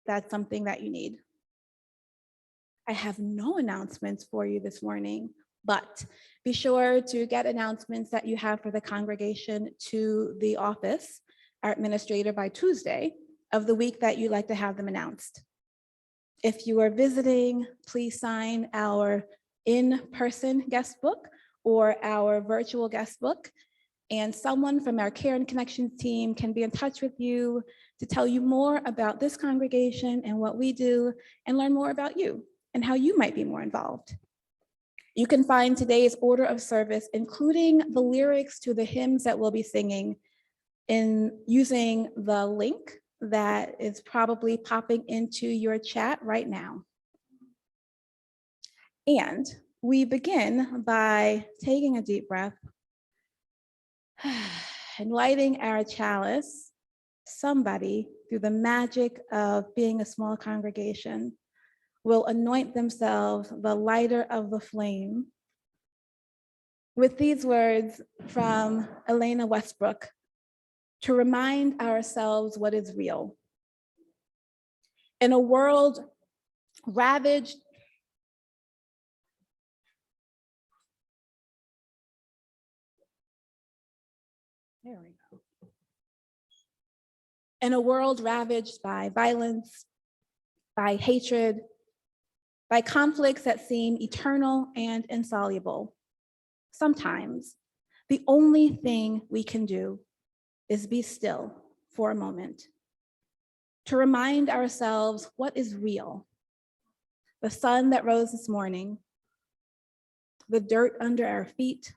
that's something that you need. I have no announcements for you this morning, but be sure to get announcements that you have for the congregation to the office, our administrator, by Tuesday of the week that you'd like to have them announced. If you are visiting, please sign our in-person guest book or our virtual guest book, and someone from our Care and Connections team can be in touch with you to tell you more about this congregation and what we do, and learn more about you and how you might be more involved. You can find today's order of service, including the lyrics to the hymns that we'll be singing, in using the link that is probably popping into your chat right now. And we begin by taking a deep breath and lighting our chalice. Somebody, through the magic of being a small congregation, will anoint themselves the lighter of the flame with these words from Elena Westbrook to remind ourselves what is real. In a world ravaged by violence, by hatred, by conflicts that seem eternal and insoluble, sometimes the only thing we can do is be still for a moment, to remind ourselves what is real. The sun that rose this morning, the dirt under our feet,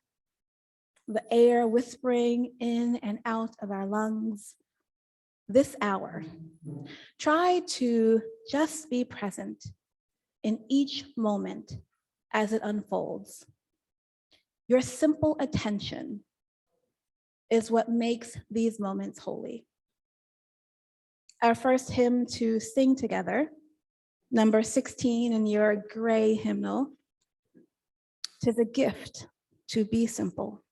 the air whispering in and out of our lungs. This hour, try to just be present in each moment as it unfolds. Your simple attention is what makes these moments holy. Our first hymn to sing together, number 16 in your gray hymnal, "'Tis a gift to be simple."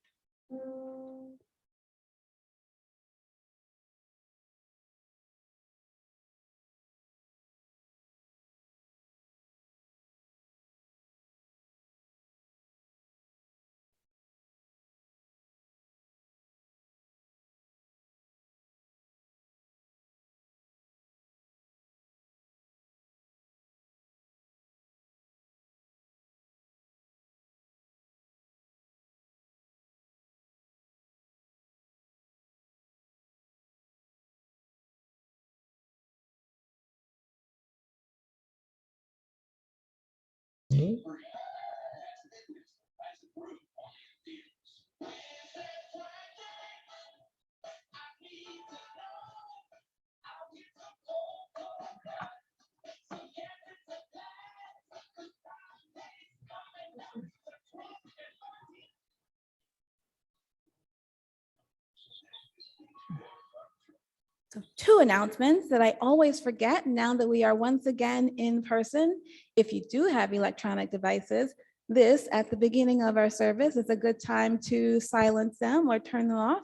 So 2 announcements that I always forget now that we are once again in person. If you do have electronic devices, this at the beginning of our service is a good time to silence them or turn them off.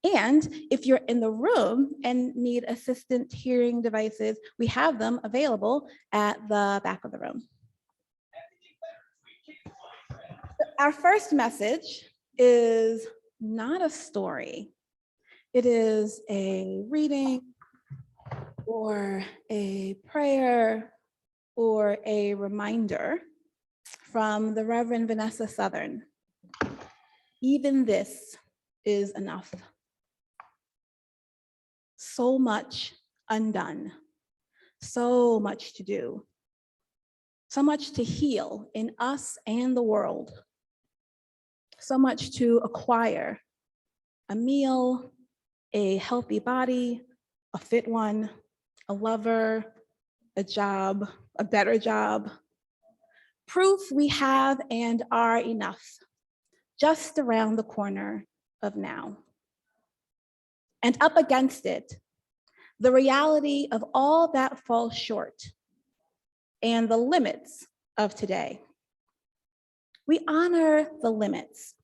And if you're in the room and need assistant hearing devices, we have them available at the back of the room. Our first message is not a story. It is a reading or a prayer or a reminder from the Reverend Vanessa Southern. Even this is enough. So much undone, so much to do, so much to heal in us and the world, so much to acquire: a meal, a healthy body, a fit one, a lover, a job, a better job. Proof we have and are enough, just around the corner of now. And up against it, the reality of all that falls short and the limits of today. We honor the limits.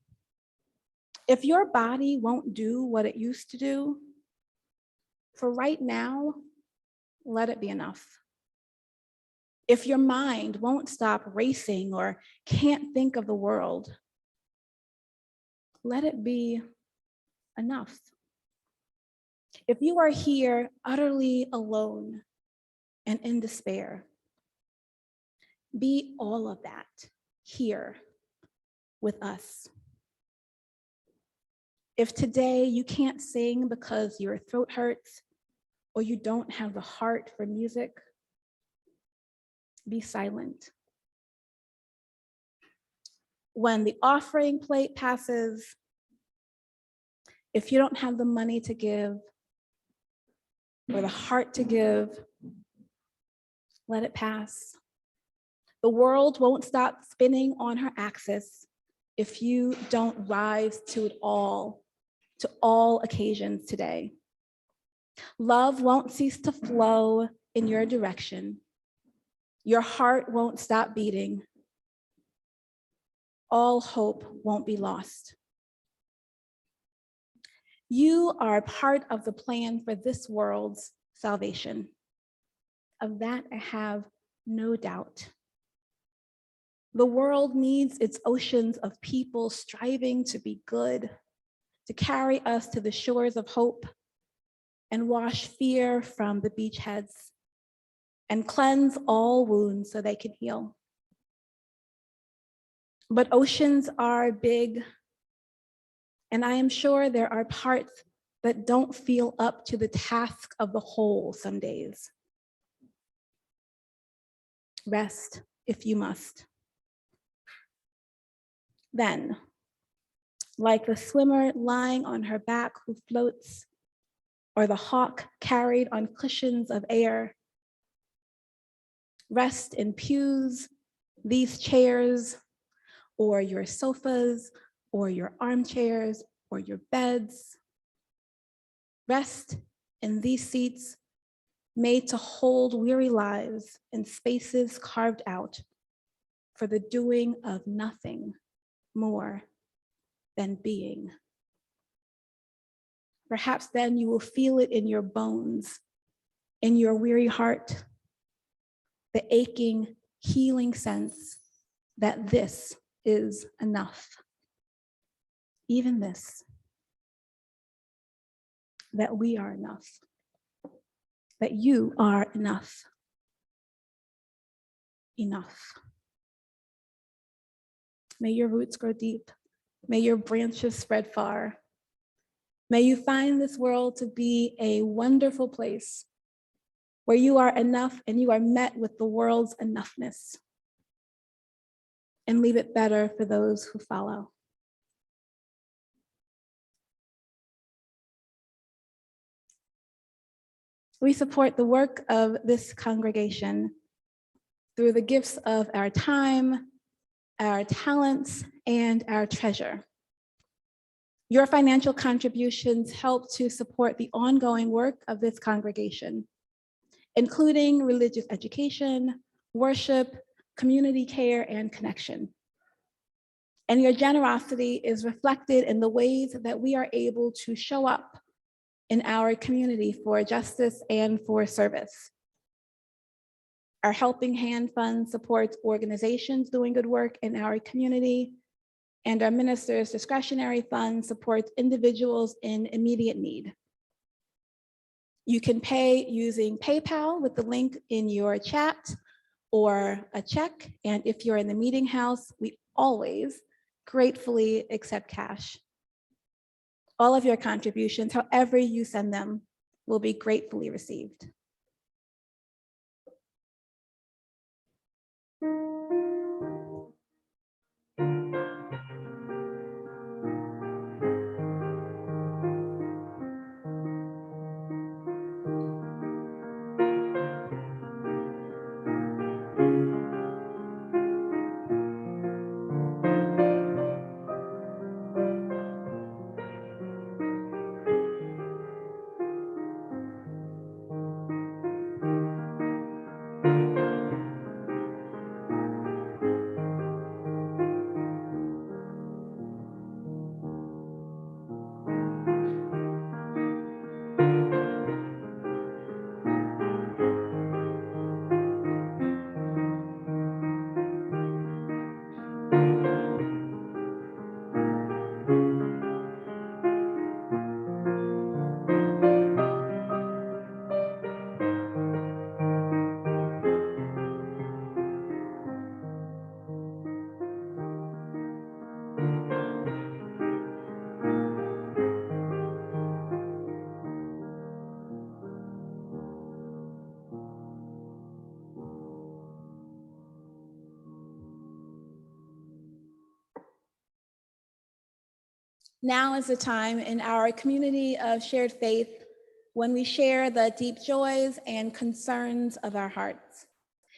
If your body won't do what it used to do, for right now, let it be enough. if your mind won't stop racing or can't think of the world, let it be enough. If you are here utterly alone and in despair, be all of that here with us. If today you can't sing because your throat hurts or you don't have the heart for music, be silent. When the offering plate passes, if you don't have the money to give or the heart to give, let it pass. The world won't stop spinning on her axis if you don't rise to all occasions today. Love won't cease to flow in your direction. Your heart won't stop beating. All hope won't be lost. You are part of the plan for this world's salvation. Of that, I have no doubt. The world needs its oceans of people striving to be good, to carry us to the shores of hope and wash fear from the beachheads and cleanse all wounds so they can heal. But oceans are big, and I am sure there are parts that don't feel up to the task of the whole some days. Rest if you must. Then, like the swimmer lying on her back who floats, or the hawk carried on cushions of air, rest in pews, these chairs, or your sofas, or your armchairs, or your beds. Rest in these seats made to hold weary lives in spaces carved out for the doing of nothing more than being. Perhaps then you will feel it in your bones, in your weary heart, the aching, healing sense that this is enough. Even this, that we are enough, that you are enough. Enough. May your roots grow deep. May your branches spread far. May you find this world to be a wonderful place where you are enough and you are met with the world's enoughness, and leave it better for those who follow. We support the work of this congregation through the gifts of our time, our talents, and our treasure. Your financial contributions help to support the ongoing work of this congregation, including religious education, worship, community care, and connection. And your generosity is reflected in the ways that we are able to show up in our community for justice and for service. Our Helping Hand Fund supports organizations doing good work in our community, and our Minister's Discretionary Fund supports individuals in immediate need. You can pay using PayPal with the link in your chat or a check, and if you're in the meeting house, we always gratefully accept cash. All of your contributions, however you send them, will be gratefully received. Now is the time in our community of shared faith when we share the deep joys and concerns of our hearts.